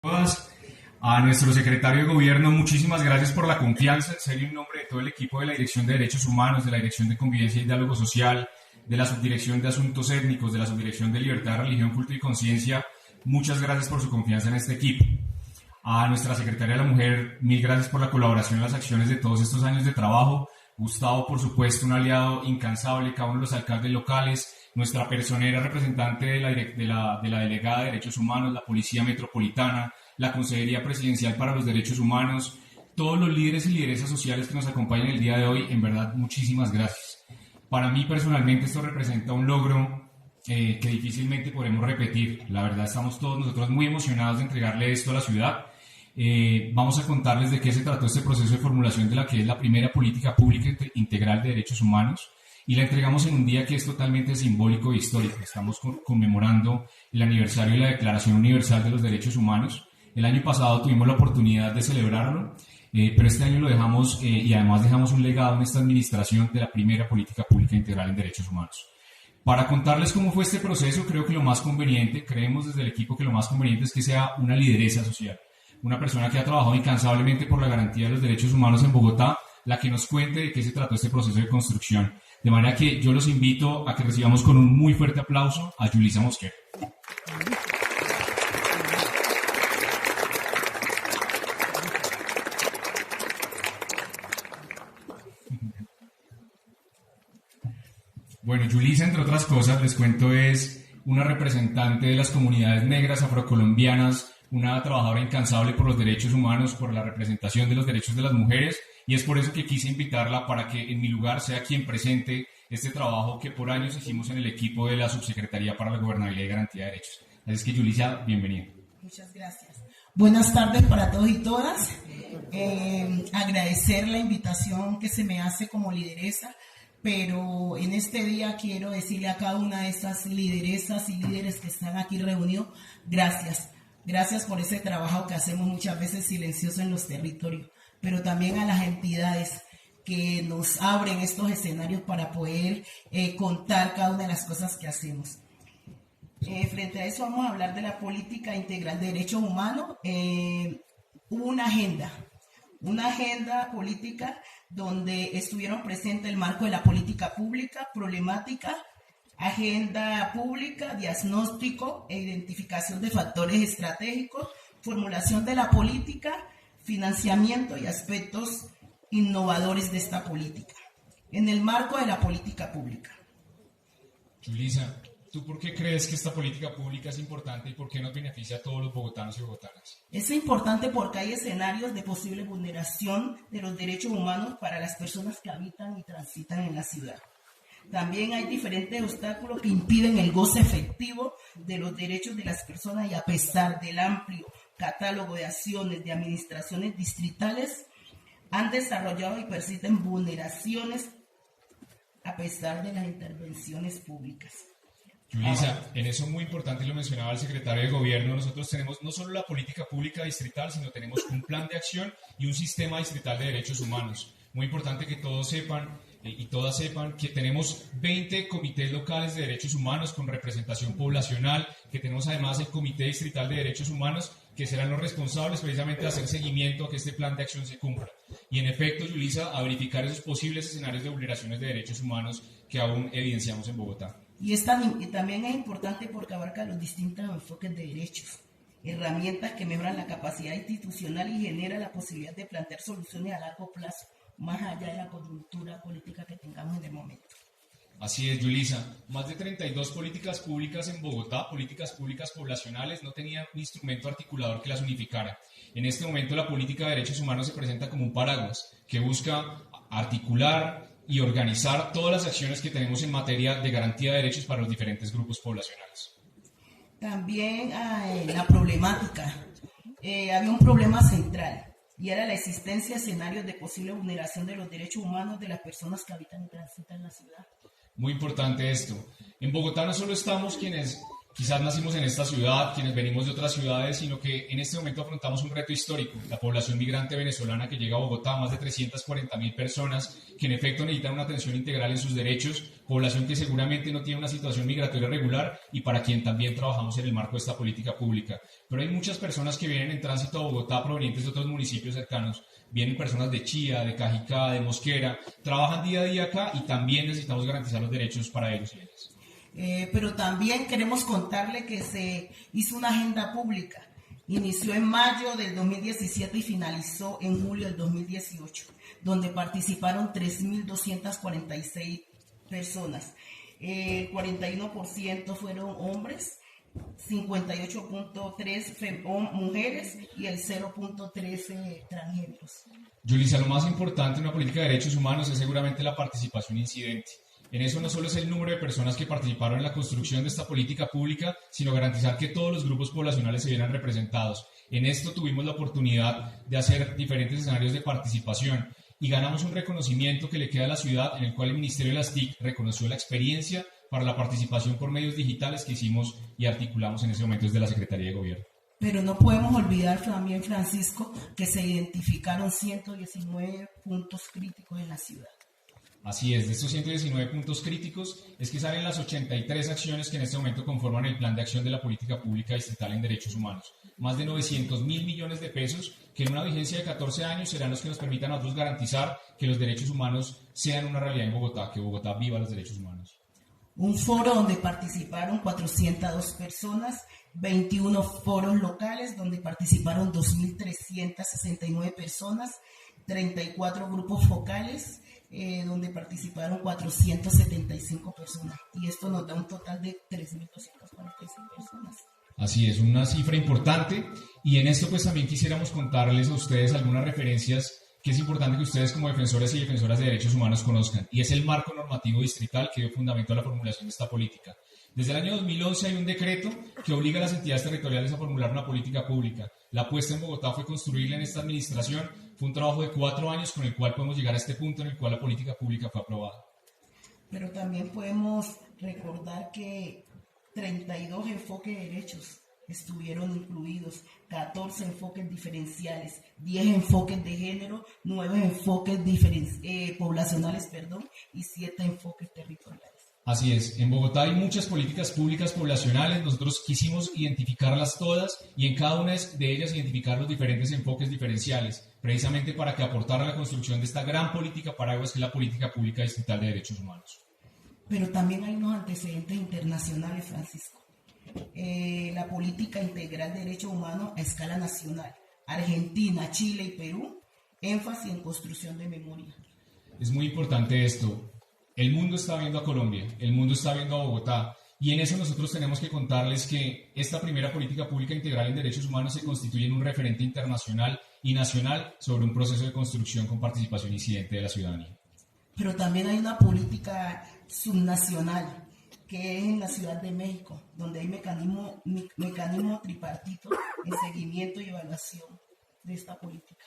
todas. A nuestro secretario de Gobierno, muchísimas gracias por la confianza. En serio, en nombre de todo el equipo de la Dirección de Derechos Humanos, de la Dirección de Convivencia y Diálogo Social, de la Subdirección de Asuntos Étnicos, de la Subdirección de Libertad, Religión, Culto y Conciencia, muchas gracias por su confianza en este equipo. A nuestra secretaria de la Mujer, mil gracias por la colaboración en las acciones de todos estos años de trabajo. Gustavo, por supuesto, un aliado incansable, cada uno de los alcaldes locales, nuestra personera representante de la Delegada de Derechos Humanos, la Policía Metropolitana, la Consejería Presidencial para los Derechos Humanos, todos los líderes y lideresas sociales que nos acompañan el día de hoy, en verdad, muchísimas gracias. Para mí, personalmente, esto representa un logro que difícilmente podremos repetir. La verdad, estamos todos nosotros muy emocionados de entregarle esto a la ciudad. Vamos a contarles de qué se trató este proceso de formulación de la que es la primera política pública integral de derechos humanos, y la entregamos en un día que es totalmente simbólico e histórico. Estamos conmemorando el aniversario de la Declaración Universal de los Derechos Humanos. El año pasado tuvimos la oportunidad de celebrarlo, pero este año lo dejamos y además dejamos un legado en esta administración de la primera política pública integral en derechos humanos. Para contarles cómo fue este proceso, creo que lo más conveniente, creemos desde el equipo que lo más conveniente es que sea una lideresa social, una persona que ha trabajado incansablemente por la garantía de los derechos humanos en Bogotá, la que nos cuente de qué se trató este proceso de construcción. De manera que yo los invito a que recibamos con un muy fuerte aplauso a Yulisa Mosquera. Bueno, Yulisa, entre otras cosas, les cuento, es una representante de las comunidades negras afrocolombianas, una trabajadora incansable por los derechos humanos, por la representación de los derechos de las mujeres, y es por eso que quise invitarla para que en mi lugar sea quien presente este trabajo que por años hicimos en el equipo de la Subsecretaría para la Gobernabilidad y Garantía de Derechos. Así es que, Yulisa, bienvenida. Muchas gracias. Buenas tardes para todos y todas. Agradecer la invitación que se me hace como lideresa, pero en este día quiero decirle a cada una de estas lideresas y líderes que están aquí reunidos, gracias. Gracias por ese trabajo que hacemos muchas veces silencioso en los territorios, pero también a las entidades que nos abren estos escenarios para poder contar cada una de las cosas que hacemos. Frente a eso vamos a hablar de la política integral de derechos humanos. Hubo una agenda política donde estuvieron presentes el marco de la política pública, problemática, agenda pública, diagnóstico e identificación de factores estratégicos, formulación de la política, financiamiento y aspectos innovadores de esta política, en el marco de la política pública. Yulisa, ¿tú por qué crees que esta política pública es importante y por qué nos beneficia a todos los bogotanos y bogotanas? Es importante porque hay escenarios de posible vulneración de los derechos humanos para las personas que habitan y transitan en la ciudad. También hay diferentes obstáculos que impiden el goce efectivo de los derechos de las personas, y a pesar del amplio catálogo de acciones de administraciones distritales, han desarrollado y persisten vulneraciones a pesar de las intervenciones públicas. Yulisa, en eso muy importante, lo mencionaba el secretario de Gobierno, nosotros tenemos no solo la política pública distrital, sino tenemos un plan de acción y un sistema distrital de derechos humanos. Muy importante que todos sepan y todas sepan que tenemos 20 comités locales de derechos humanos con representación poblacional, que tenemos además el Comité Distrital de Derechos Humanos, que serán los responsables precisamente de hacer seguimiento a que este plan de acción se cumpla. Y en efecto, Yulisa, a verificar esos posibles escenarios de vulneraciones de derechos humanos que aún evidenciamos en Bogotá. Y también es importante porque abarca los distintos enfoques de derechos, herramientas que mejoran la capacidad institucional y genera la posibilidad de plantear soluciones a largo plazo, más allá de la coyuntura política que tengamos en el momento. Así es, Yulisa. Más de 32 políticas públicas en Bogotá, políticas públicas poblacionales, no tenían un instrumento articulador que las unificara. En este momento la política de derechos humanos se presenta como un paraguas que busca articular y organizar todas las acciones que tenemos en materia de garantía de derechos para los diferentes grupos poblacionales. También la problemática. Había un problema central, y era la existencia de escenarios de posible vulneración de los derechos humanos de las personas que habitan y transitan en la ciudad. Muy importante esto. En Bogotá no solo estamos quienes quizás nacimos en esta ciudad, quienes venimos de otras ciudades, sino que en este momento afrontamos un reto histórico. La población migrante venezolana que llega a Bogotá, más de 340.000 personas, que en efecto necesitan una atención integral en sus derechos, población que seguramente no tiene una situación migratoria regular y para quien también trabajamos en el marco de esta política pública. Pero hay muchas personas que vienen en tránsito a Bogotá provenientes de otros municipios cercanos. Vienen personas de Chía, de Cajicá, de Mosquera, trabajan día a día acá y también necesitamos garantizar los derechos para ellos y ellas. Pero también queremos contarle que se hizo una agenda pública. Inició en mayo del 2017 y finalizó en julio del 2018, donde participaron 3.246 personas. El 41% fueron hombres, 58.3 mujeres y el 0.13 transgéneros. Yulisa, lo más importante en una política de derechos humanos es seguramente la participación incidente. En eso no solo es el número de personas que participaron en la construcción de esta política pública, sino garantizar que todos los grupos poblacionales se vieran representados. En esto tuvimos la oportunidad de hacer diferentes escenarios de participación y ganamos un reconocimiento que le queda a la ciudad, en el cual el Ministerio de las TIC reconoció la experiencia para la participación por medios digitales que hicimos y articulamos en ese momento desde la Secretaría de Gobierno. Pero no podemos olvidar también, Francisco, que se identificaron 119 puntos críticos en la ciudad. Así es, de estos 119 puntos críticos es que salen las 83 acciones que en este momento conforman el plan de acción de la política pública distrital en derechos humanos. Más de 900.000 millones de pesos que en una vigencia de 14 años serán los que nos permitan a nosotros garantizar que los derechos humanos sean una realidad en Bogotá, que Bogotá viva los derechos humanos. Un foro donde participaron 402 personas, 21 foros locales donde participaron 2.369 personas, 34 grupos focales, donde participaron 475 personas. Y esto nos da un total de 3.246 personas. Así es, una cifra importante. Y en esto pues también quisiéramos contarles a ustedes algunas referencias que es importante que ustedes como defensores y defensoras de derechos humanos conozcan. Y es el marco normativo distrital que dio fundamento a la formulación de esta política. Desde el año 2011 hay un decreto que obliga a las entidades territoriales a formular una política pública. La apuesta en Bogotá fue construirla en esta administración. Fue un trabajo de 4 años con el cual podemos llegar a este punto en el cual la política pública fue aprobada. Pero también podemos recordar que 32 enfoques de derechos estuvieron incluidos, 14 enfoques diferenciales, 10 enfoques de género, 9 enfoques poblacionales, y 7 enfoques territoriales. Así es, en Bogotá hay muchas políticas públicas poblacionales, nosotros quisimos identificarlas todas y en cada una de ellas identificar los diferentes enfoques diferenciales, precisamente para que aportara a la construcción de esta gran política paraguas que es la política pública distrital de derechos humanos. Pero también hay unos antecedentes internacionales, Francisco. La política integral de derechos humanos a escala nacional, Argentina, Chile y Perú, énfasis en construcción de memoria. Es muy importante esto. El mundo está viendo a Colombia, el mundo está viendo a Bogotá, y en eso nosotros tenemos que contarles que esta primera política pública integral en derechos humanos se constituye en un referente internacional y nacional sobre un proceso de construcción con participación incidente de la ciudadanía. Pero también hay una política subnacional, que es en la Ciudad de México, donde hay mecanismo tripartito en seguimiento y evaluación de esta política.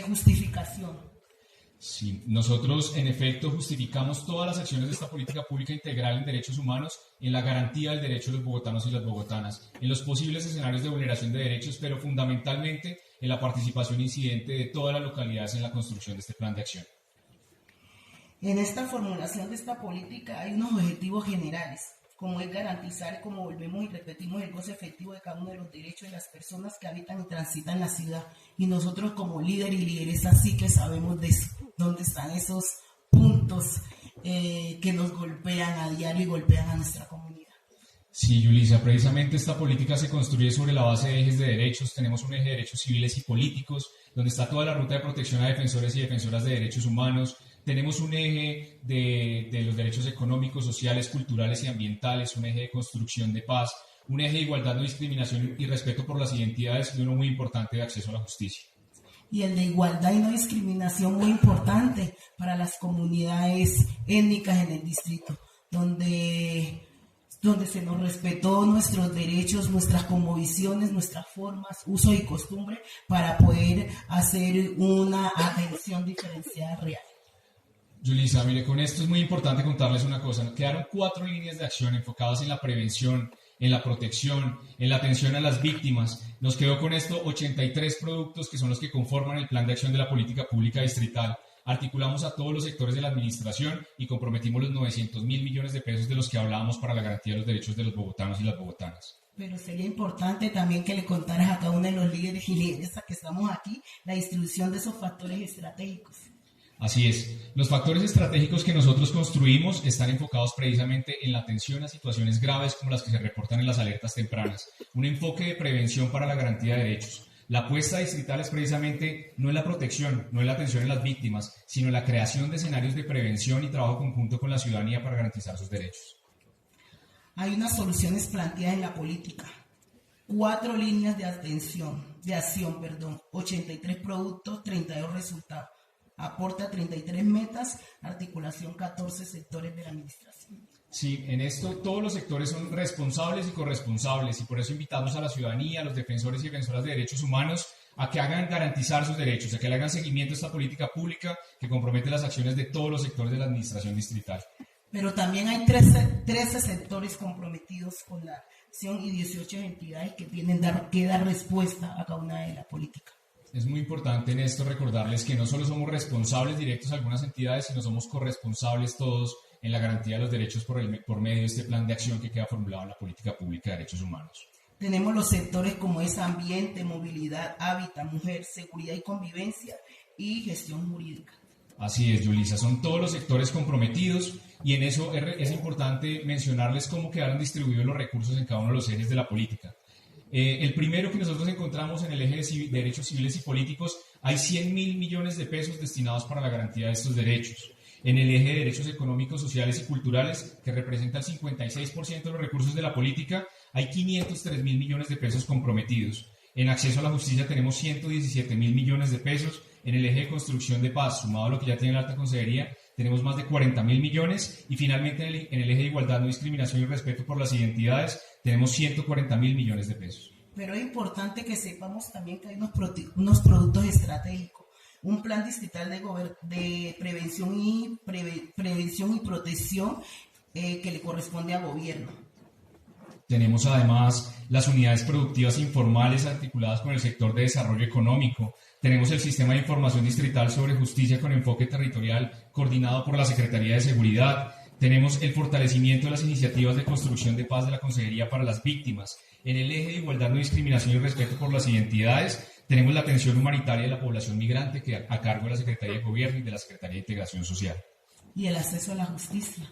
Justificación. Sí, nosotros en efecto justificamos todas las acciones de esta política pública integral en derechos humanos en la garantía del derecho de los bogotanos y las bogotanas, en los posibles escenarios de vulneración de derechos, pero fundamentalmente en la participación incidente de todas las localidades en la construcción de este plan de acción. En esta formulación de esta política hay unos objetivos generales, como es garantizar, como volvemos y repetimos, el goce efectivo de cada uno de los derechos de las personas que habitan y transitan la ciudad. Y nosotros como líder y lideresa sí que sabemos de eso, dónde están esos puntos que nos golpean a diario y golpean a nuestra comunidad. Sí, Yulisa, precisamente esta política se construye sobre la base de ejes de derechos. Tenemos un eje de derechos civiles y políticos, donde está toda la ruta de protección a defensores y defensoras de derechos humanos. Tenemos un eje de los derechos económicos, sociales, culturales y ambientales, un eje de construcción de paz, un eje de igualdad, no discriminación y respeto por las identidades y uno muy importante de acceso a la justicia. Y el de igualdad y no discriminación muy importante para las comunidades étnicas en el distrito, donde se nos respetó nuestros derechos, nuestras cosmovisiones, nuestras formas, uso y costumbre para poder hacer una atención diferenciada real. Yulisa, mire, con esto es muy importante contarles una cosa. Nos quedaron 4 líneas de acción enfocadas en la prevención, en la protección, en la atención a las víctimas. Nos quedó con esto 83 productos que son los que conforman el plan de acción de la política pública distrital. Articulamos a todos los sectores de la administración y comprometimos los 900.000 millones de pesos de los que hablábamos para la garantía de los derechos de los bogotanos y las bogotanas. Pero sería importante también que le contaras a cada uno de los líderes y lideresas que estamos aquí la distribución de esos factores estratégicos. Así es. Los factores estratégicos que nosotros construimos están enfocados precisamente en la atención a situaciones graves como las que se reportan en las alertas tempranas. Un enfoque de prevención para la garantía de derechos. La apuesta distrital es precisamente no en la protección, no en la atención a las víctimas, sino en la creación de escenarios de prevención y trabajo conjunto con la ciudadanía para garantizar sus derechos. Hay unas soluciones planteadas en la política. 4 líneas de acción, 83 productos, 32 resultados. Aporta 33 metas, articulación 14 sectores de la administración. Sí, en esto todos los sectores son responsables y corresponsables y por eso invitamos a la ciudadanía, a los defensores y defensoras de derechos humanos a que hagan garantizar sus derechos, a que le hagan seguimiento a esta política pública que compromete las acciones de todos los sectores de la administración distrital. Pero también hay 13 sectores comprometidos con la acción y 18 entidades que tienen que dar respuesta a cada una de las políticas. Es muy importante en esto recordarles que no solo somos responsables directos a algunas entidades, sino somos corresponsables todos en la garantía de los derechos por medio de este plan de acción que queda formulado en la política pública de derechos humanos. Tenemos los sectores como es ambiente, movilidad, hábitat, mujer, seguridad y convivencia y gestión jurídica. Así es, Yulisa, son todos los sectores comprometidos y en eso es importante mencionarles cómo quedaron distribuidos los recursos en cada uno de los ejes de la política. El primero que nosotros encontramos en el eje de derechos civiles y políticos, hay 100.000 millones de pesos destinados para la garantía de estos derechos. En el eje de derechos económicos, sociales y culturales, que representa el 56% de los recursos de la política, hay 503.000 millones de pesos comprometidos. En acceso a la justicia tenemos 117.000 millones de pesos. En el eje de construcción de paz, sumado a lo que ya tiene la alta consejería, tenemos más de 40.000 millones. Y finalmente en el eje de igualdad, no discriminación y respeto por las identidades, tenemos 140.000 millones de pesos. Pero es importante que sepamos también que hay unos productos estratégicos. Un plan distrital de prevención y protección que le corresponde al gobierno. Tenemos además las unidades productivas informales articuladas con el sector de desarrollo económico. Tenemos el sistema de información distrital sobre justicia con enfoque territorial coordinado por la Secretaría de Seguridad. Tenemos el fortalecimiento de las iniciativas de construcción de paz de la Consejería para las Víctimas. En el eje de igualdad, no discriminación y respeto por las identidades, tenemos la atención humanitaria de la población migrante que a cargo de la Secretaría de Gobierno y de la Secretaría de Integración Social. Y el acceso a la justicia.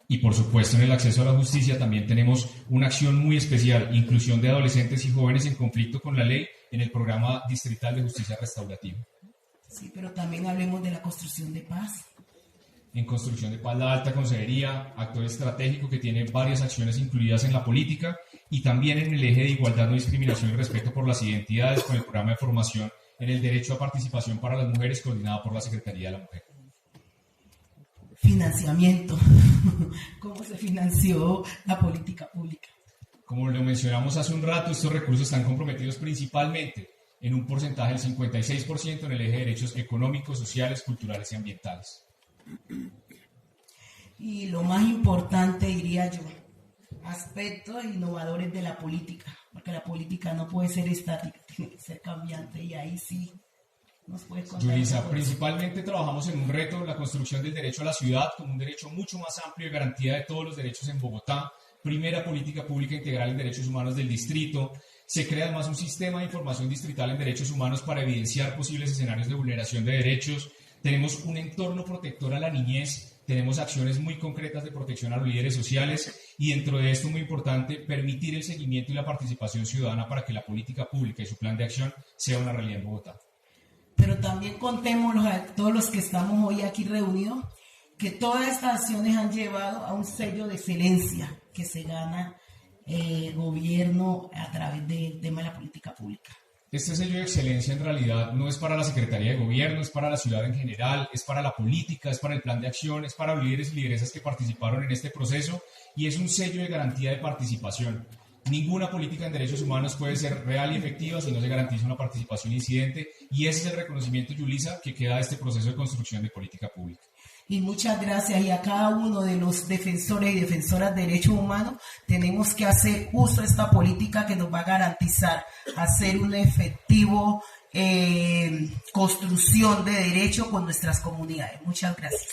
Y por supuesto en el acceso a la justicia también tenemos una acción muy especial, inclusión de adolescentes y jóvenes en conflicto con la ley en el programa distrital de justicia restaurativa. Sí, pero también hablemos de la construcción de paz. En construcción de paz, la alta consejería, actor estratégico que tiene varias acciones incluidas en la política y también en el eje de igualdad, no discriminación y respeto por las identidades con el programa de formación en el derecho a participación para las mujeres coordinado por la Secretaría de la Mujer. Financiamiento. ¿Cómo se financió la política pública? Como lo mencionamos hace un rato, estos recursos están comprometidos principalmente en un porcentaje del 56% en el eje de derechos económicos, sociales, culturales y ambientales. Y lo más importante, diría yo, aspectos innovadores de la política, porque la política no puede ser estática, tiene que ser cambiante y ahí sí nos puedes contar. Yulisa, principalmente trabajamos en un reto, la construcción del derecho a la ciudad como un derecho mucho más amplio de garantía de todos los derechos en Bogotá, primera política pública integral en derechos humanos del distrito. Se crea además un sistema de información distrital en derechos humanos para evidenciar posibles escenarios de vulneración de derechos. Tenemos un entorno protector a la niñez, tenemos acciones muy concretas de protección a los líderes sociales y dentro de esto, muy importante, permitir el seguimiento y la participación ciudadana para que la política pública y su plan de acción sea una realidad en Bogotá. Pero también contemos a todos los que estamos hoy aquí reunidos que todas estas acciones han llevado a un sello de excelencia que se gana gobierno a través del tema de la política pública. Este sello de excelencia en realidad no es para la Secretaría de Gobierno, es para la ciudad en general, es para la política, es para el plan de acción, es para los líderes y lideresas que participaron en este proceso y es un sello de garantía de participación. Ninguna política en derechos humanos puede ser real y efectiva si no se garantiza una participación incidente y ese es el reconocimiento, Yulisa, que queda de este proceso de construcción de política pública. y muchas gracias. Y a cada uno de los defensores y defensoras de derechos humanos tenemos que hacer uso de esta política que nos va a garantizar hacer un efectivo construcción de derechos con nuestras comunidades. Muchas gracias.